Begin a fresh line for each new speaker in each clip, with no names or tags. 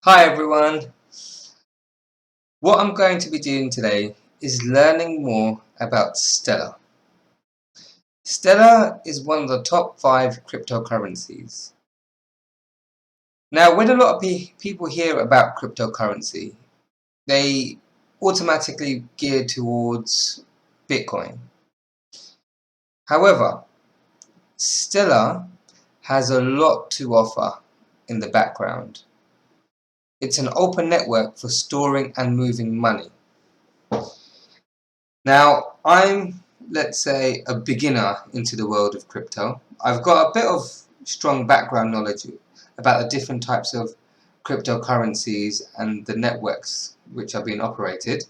Hi everyone! What I'm going to be doing today is learning more about Stellar. Stellar is one of the top 5 cryptocurrencies. Now, when a lot of people hear about cryptocurrency, they automatically gear towards Bitcoin. However, Stellar has a lot to offer in the background. It's an open network for storing and moving money. Now, I'm, let's say, a beginner into the world of crypto. I've got a bit of strong background knowledge about the different types of cryptocurrencies and the networks which are being operated,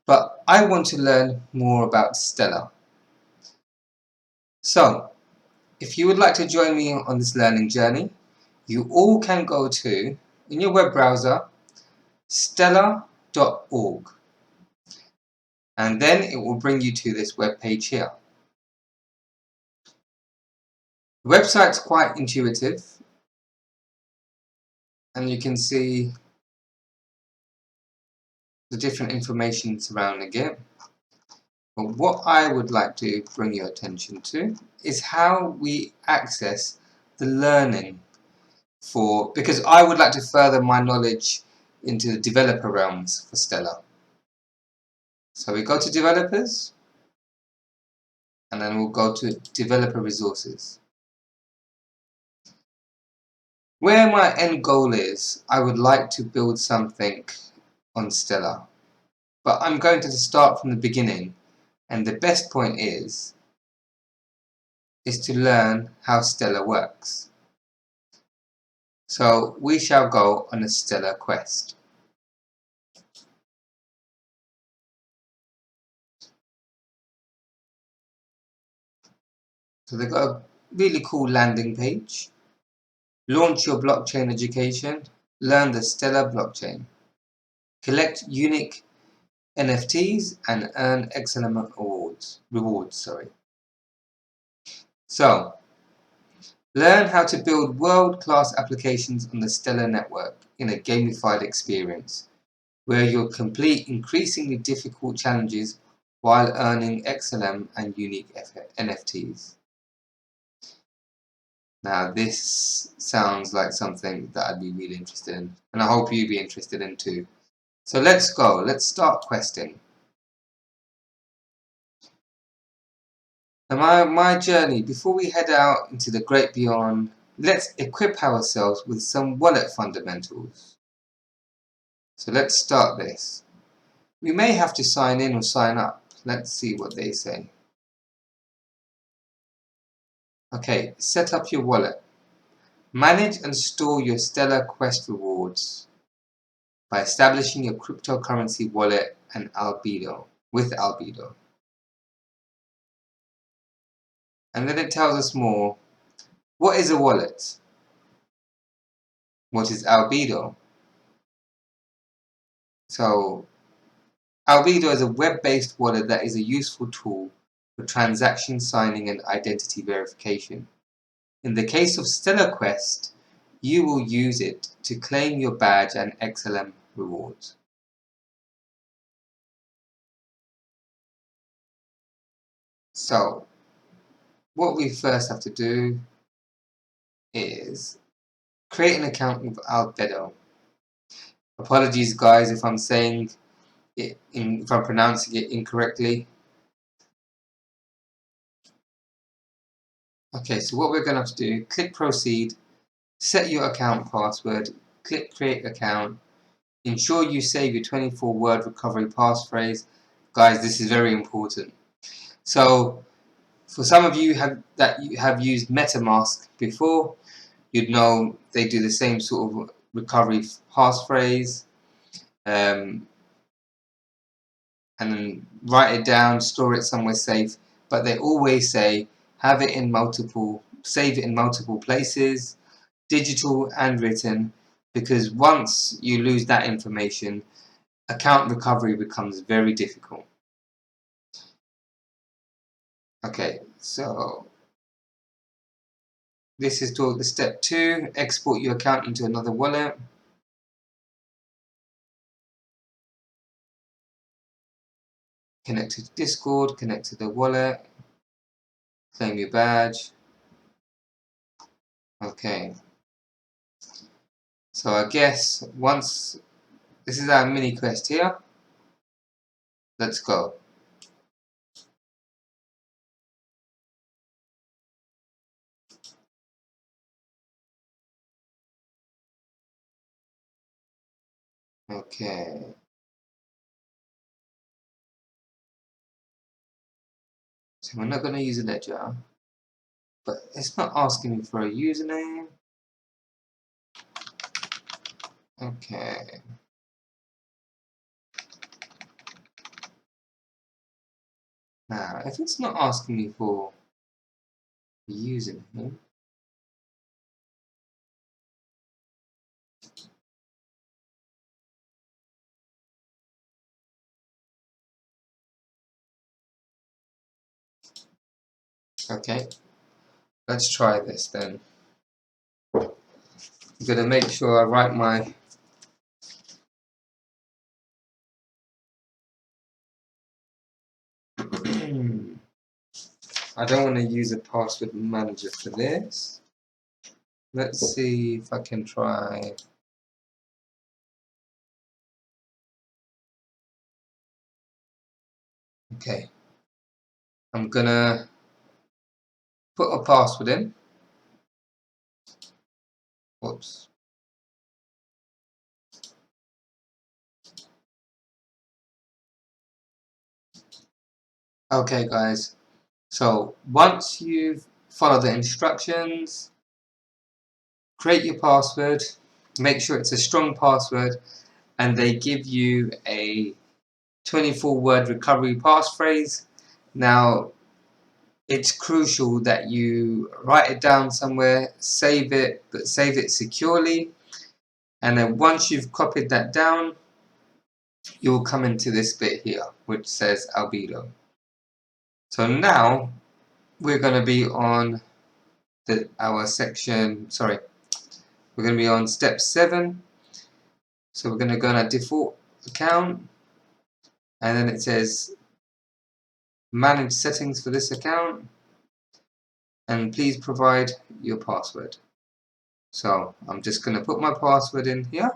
but I want to learn more about Stellar. So, if you would like to join me on this learning journey, you all can go to, in your web browser, stellar.org, and then it will bring you to this web page here. The website's quite intuitive, and you can see the different information surrounding it. But what I would like to bring your attention to is how we access the learning because I would like to further my knowledge into the developer realms for Stellar. So we go to developers, and then we'll go to developer resources. Where my end goal is, I would like to build something on Stellar, but I'm going to start from the beginning, and the best point is to learn how Stellar works. So we shall go on a Stellar quest. So they've got a really cool landing page. Launch your blockchain education. Learn the Stellar blockchain. Collect unique NFTs and earn excellent rewards. So, learn how to build world-class applications on the Stellar network in a gamified experience, where you'll complete increasingly difficult challenges while earning XLM and unique NFTs. Now this sounds like something that I'd be really interested in, and I hope you'd be interested in too. So let's go, let's start questing. Now my journey, before we head out into the great beyond, let's equip ourselves with some wallet fundamentals. So let's start this. We may have to sign in or sign up. Let's see what they say. Okay, set up your wallet. Manage and store your Stellar Quest rewards by establishing your cryptocurrency wallet and with Albedo. And then it tells us more. What is a wallet? What is Albedo? So Albedo is a web-based wallet that is a useful tool for transaction signing and identity verification. In the case of Stellar Quest, you will use it to claim your badge and XLM rewards. So what we first have to do is create an account with Albedo. Apologies guys if I'm saying if I'm pronouncing it incorrectly. Okay, so what we're going to have to do, click proceed, set your account password, click create account, ensure you save your 24-word recovery passphrase. Guys, this is very important. So for some of you that have used MetaMask before, you'd know they do the same sort of recovery passphrase, and then write it down, store it somewhere safe, but they always say save it in multiple places, digital and written, because once you lose that information, account recovery becomes very difficult. Okay, so this is toward the step 2, export your account into another wallet. connect to Discord, connect to the wallet, claim your badge. Okay, so I guess once this is our mini quest here, let's go. Okay, so we're not going to use a ledger, but it's not asking me for a username. Okay, now if it's not asking me for a username, okay, let's try this then. I'm going to make sure I write my I don't want to use a password manager for this. Let's see if I can try. Okay, I'm gonna put a password in. Whoops. Okay guys, so once you've followed the instructions, create your password, make sure it's a strong password, and they give you a 24-word recovery passphrase. Now, it's crucial that you write it down somewhere, save it, but save it securely. And then once you've copied that down, you'll come into this bit here, which says albedo. So now we're going to be on our section, sorry, we're going to be on step 7. So we're going to go on our default account, and then it says manage settings for this account, and please provide your password. So I'm just going to put my password in here.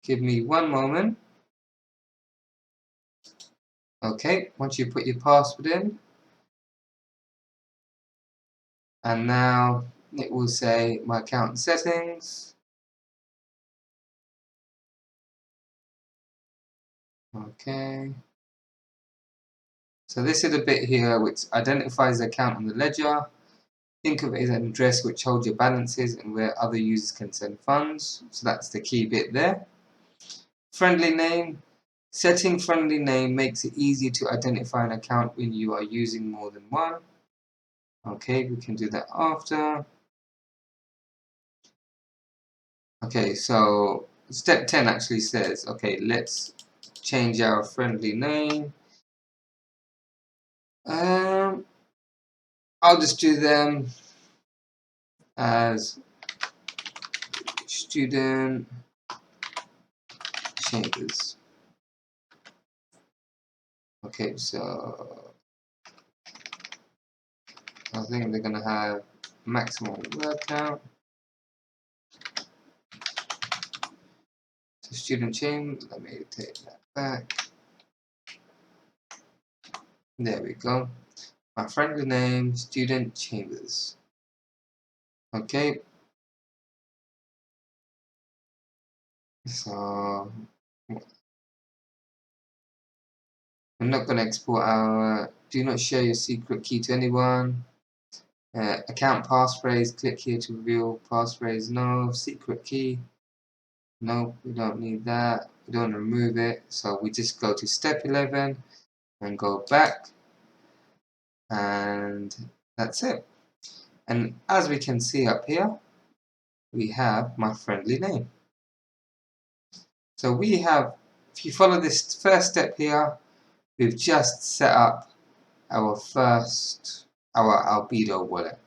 Give me one moment. Okay, once you put your password in, and now it will say my account settings. Okay, so this is a bit here which identifies the account on the ledger. Think of it as an address which holds your balances and where other users can send funds. So that's the key bit there. Friendly name. Setting friendly name makes it easier to identify an account when you are using more than one. Okay, we can do that after. Okay, so step 10 actually says, okay, let's change our friendly name. I'll just do them as student Chambers. Okay, so I think they're gonna have maximum word count. So student Chambers, let me take that back. There we go. My friendly name, student Chambers. Okay. So I'm not gonna export our do not share your secret key to anyone. Account passphrase, click here to reveal passphrase, no. Secret key, no, we don't need that. We don't remove it, so we just go to step 11 and go back, and that's it. And as we can see up here, we have my friendly name. So we have, if you follow this first step here, we've just set up our albedo wallet.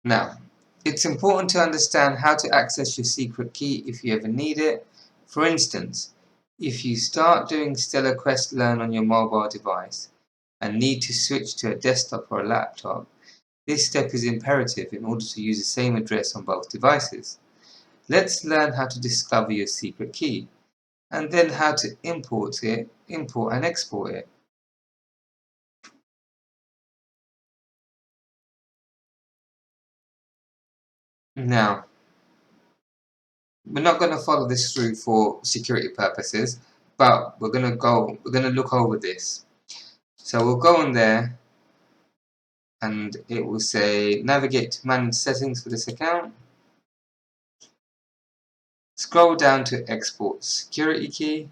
Now, it's important to understand how to access your secret key if you ever need it. For instance, If you start doing Stellar Quest Learn on your mobile device and need to switch to a desktop or a laptop, this step is imperative in order to use the same address on both devices. Let's learn how to discover your secret key, and then how to import and export it. Now, we're not going to follow this through for security purposes, but we're going to look over this. So we'll go in there and it will say navigate to manage settings for this account. Scroll down to export secret key.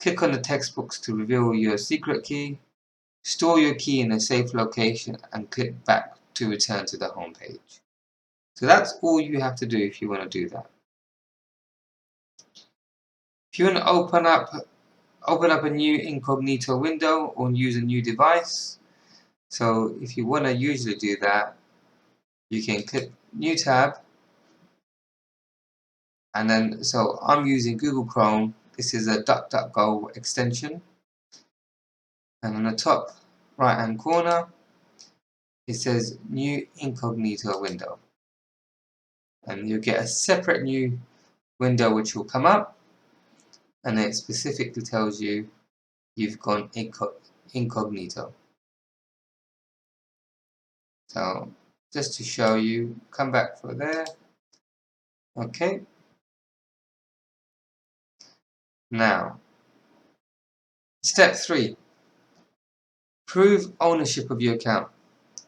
Click on the text box to reveal your secret key. Store your key in a safe location and click back to return to the home page. So that's all you have to do if you want to do that. If you want to open up a new incognito window or use a new device, so if you want to usually do that, you can click new tab, and then so I'm using Google Chrome. This is a DuckDuckGo extension, and on the top right hand corner it says new incognito window, and you get a separate new window which will come up, and it specifically tells you you've gone incognito. So just to show you, come back for there. Okay. Now, step 3. Prove ownership of your account.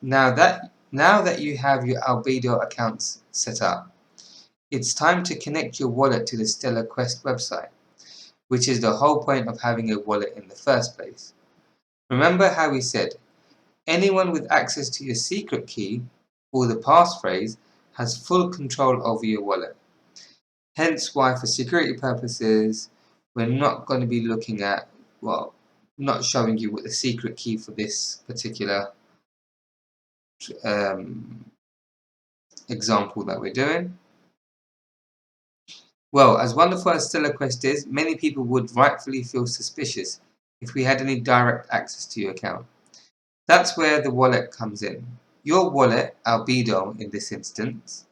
Now that you have your Albedo accounts set up, it's time to connect your wallet to the Stellar Quest website, which is the whole point of having a wallet in the first place. Remember how we said, anyone with access to your secret key or the passphrase has full control over your wallet. Hence why, for security purposes, we're not going to be looking at, well, not showing you what the secret key for this particular example that we're doing. Well, as wonderful as Stellar Quest is, many people would rightfully feel suspicious if we had any direct access to your account. That's where the wallet comes in. Your wallet, Albedo in this instance,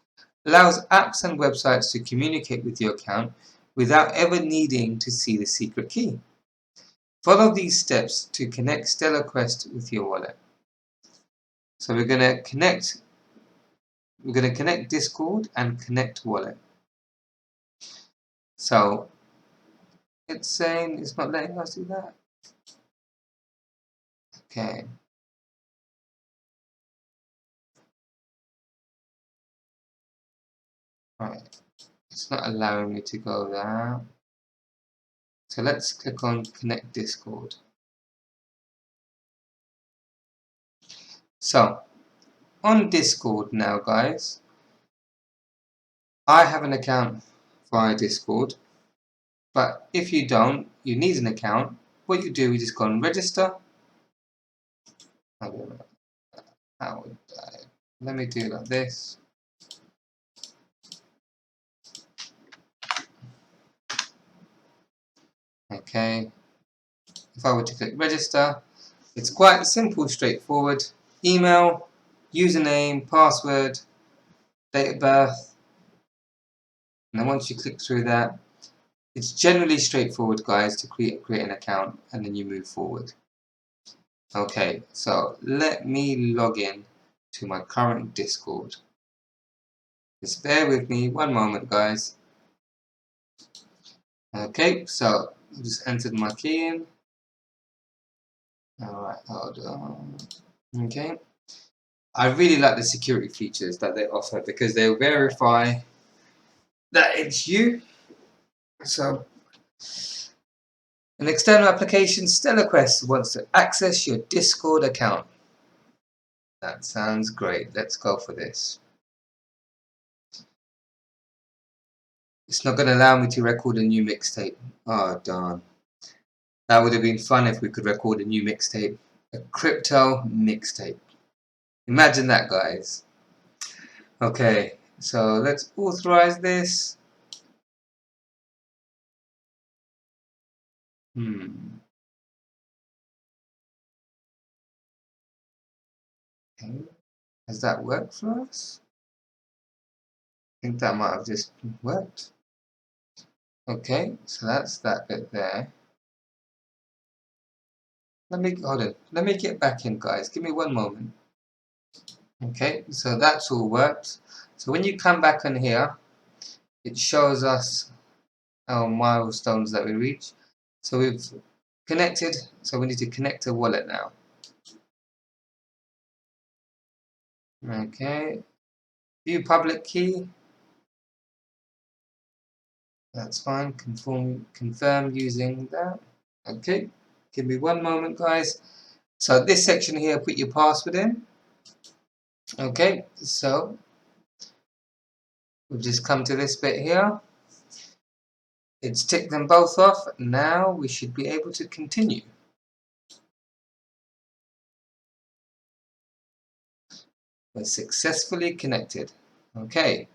allows apps and websites to communicate with your account without ever needing to see the secret key. Follow these steps to connect Stellar Quest with your wallet. So we're going to connect Discord and connect wallet. So it's saying it's not letting us do that. Okay. Right. It's not allowing me to go there. So let's click on connect Discord. So on Discord now, guys, I have an account via Discord, but if you don't, you need an account. What you do is just go and register. I don't know. How would I? Let me do it like this. Okay. If I were to click register, it's quite simple, straightforward. Email, username, password, date of birth, and then once you click through that, it's generally straightforward, guys, to create an account, and then you move forward. Okay, so let me log in to my current Discord. Just bear with me one moment, guys. Okay, so I just entered my key in. Alright, hold on. Okay. I really like the security features that they offer because they verify that it's you. So, an external application, Stellar Quest, wants to access your Discord account. That sounds great. Let's go for this. It's not going to allow me to record a new mixtape. Oh, darn. That would have been fun if we could record a new mixtape. A crypto mixtape. Imagine that, guys. Okay, so let's authorize this. Hmm. Okay. Has that worked for us? I think that might have just worked. Okay, so that's that bit there. Hold on. Let me get back in, guys. Give me one moment. Okay, so that's all worked. So when you come back on here, it shows us our milestones that we reach. So we've connected, so we need to connect a wallet now. Okay, view public key. That's fine. Confirm using that. Okay, give me one moment, guys. So this section here, put your password in. Okay, so we've just come to this bit here. It's ticked them both off. Now we should be able to continue. We're successfully connected. Okay.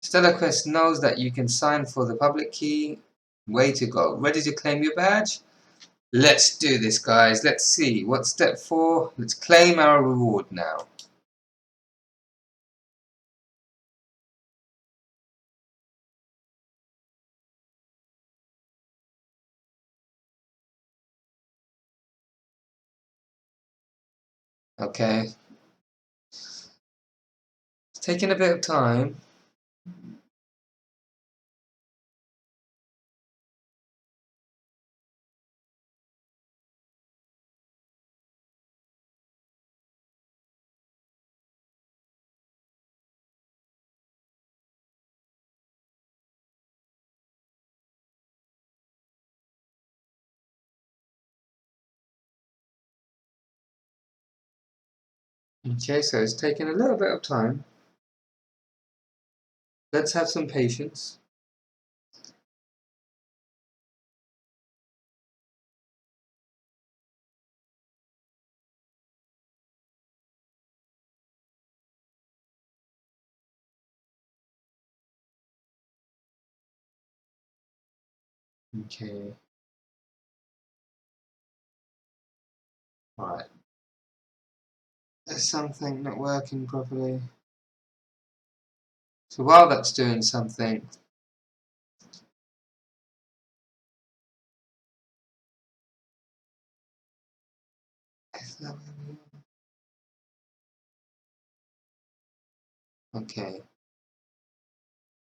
StellaQuest knows that you can sign for the public key. Way to go. Ready to claim your badge? Let's do this, guys. Let's see. What's step 4? Let's claim our reward now. Okay. It's taking a bit of time. Okay, so it's taking a little bit of time. Let's have some patience. Okay. Alright. There's something not working properly. So while that's doing something, okay.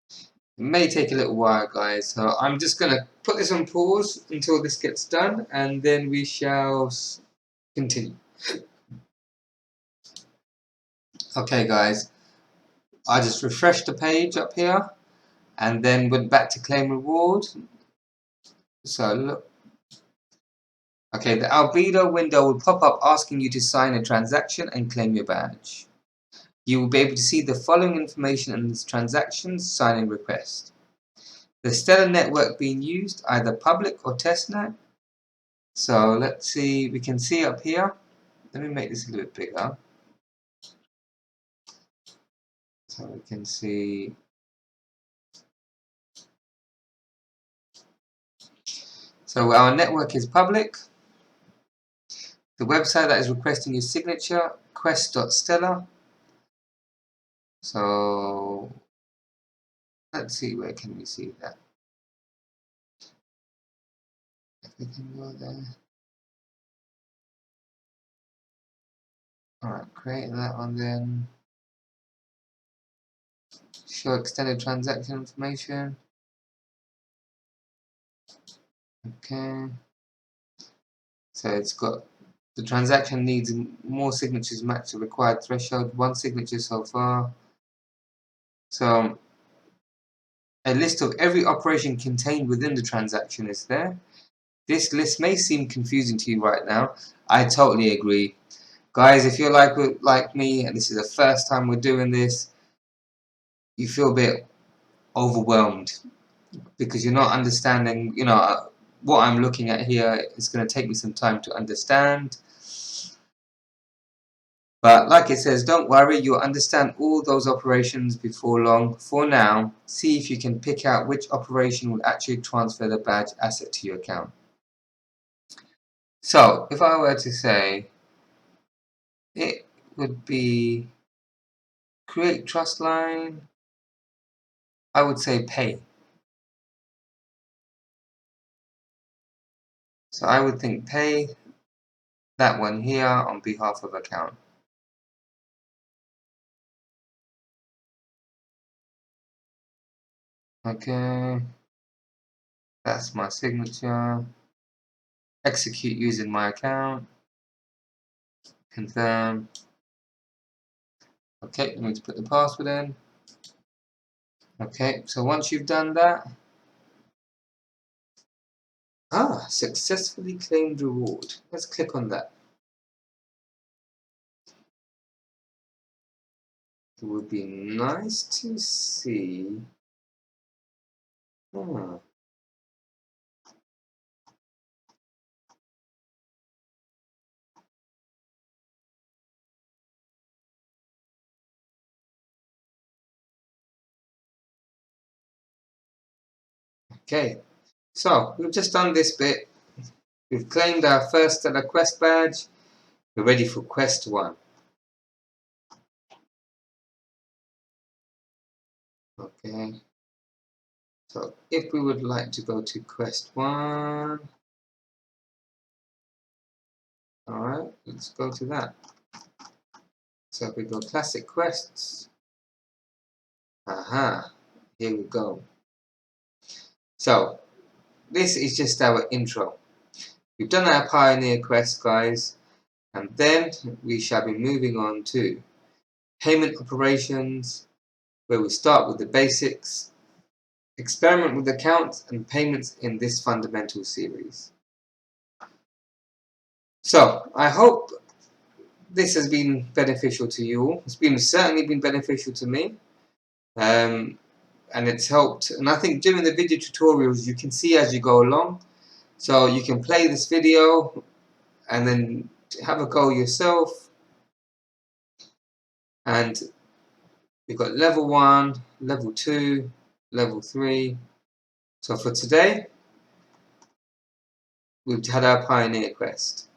It may take a little while, guys, so I'm just going to put this on pause until this gets done, and then we shall continue. Okay, guys, I just refreshed the page up here, and then went back to claim reward. So look, okay, the albedo window will pop up asking you to sign a transaction and claim your badge. You will be able to see the following information in this transaction signing request. The Stellar network being used, either public or testnet. So let's see, we can see up here. Let me make this a little bit bigger. So we can see. So our network is public. The website that is requesting your signature, quest.stellar. So let's see, where can we see that? If we can go there. Alright, create that one then. Show extended transaction information. Okay. So it's got the transaction needs more signatures match the required threshold. 1 signature so far. So a list of every operation contained within the transaction is there. This list may seem confusing to you right now. I totally agree. Guys, if you're like me and this is the first time we're doing this, you feel a bit overwhelmed because you're not understanding, what I'm looking at here is going to take me some time to understand. But like it says, don't worry, you'll understand all those operations before long. For now, see if you can pick out which operation will actually transfer the badge asset to your account. So if I were to say, it would be create trust line, I would say pay. So I would think pay that one here on behalf of account. Okay, that's my signature. Execute using my account. Confirm. Okay, we need to put the password in. Okay, so once you've done that, successfully claimed reward. Let's click on that. It would be nice to see. Hmm. Okay, so we've just done this bit. We've claimed our first stellar quest badge. We're ready for quest 1. Okay, so if we would like to go to quest 1, alright, let's go to that. So if we go classic quests, here we go. So this is just our intro. We've done our pioneer quest, guys, and then we shall be moving on to payment operations, where we start with the basics, experiment with accounts and payments in this fundamental series. So I hope this has been beneficial to you all. It's certainly been beneficial to me, and it's helped. And I think during the video tutorials you can see as you go along, so you can play this video and then have a go yourself. And we've got level 1, level 2, level 3. So for today, we've had our pioneer quest.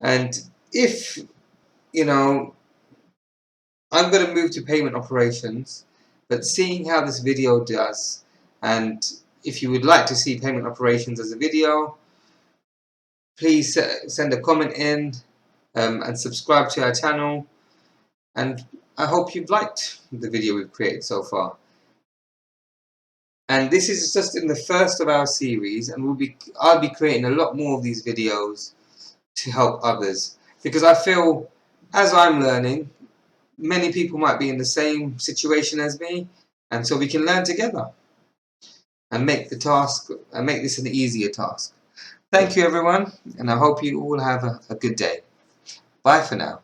And if, I'm going to move to payment operations, but seeing how this video does, and if you would like to see payment operations as a video, please send a comment in and subscribe to our channel. And I hope you've liked the video we've created so far. And this is just in the first of our series, and I'll be creating a lot more of these videos to help others, because I feel as I'm learning, many people might be in the same situation as me, and so we can learn together and make this an easier task. Thank you everyone, and I hope you all have a good day. Bye for now.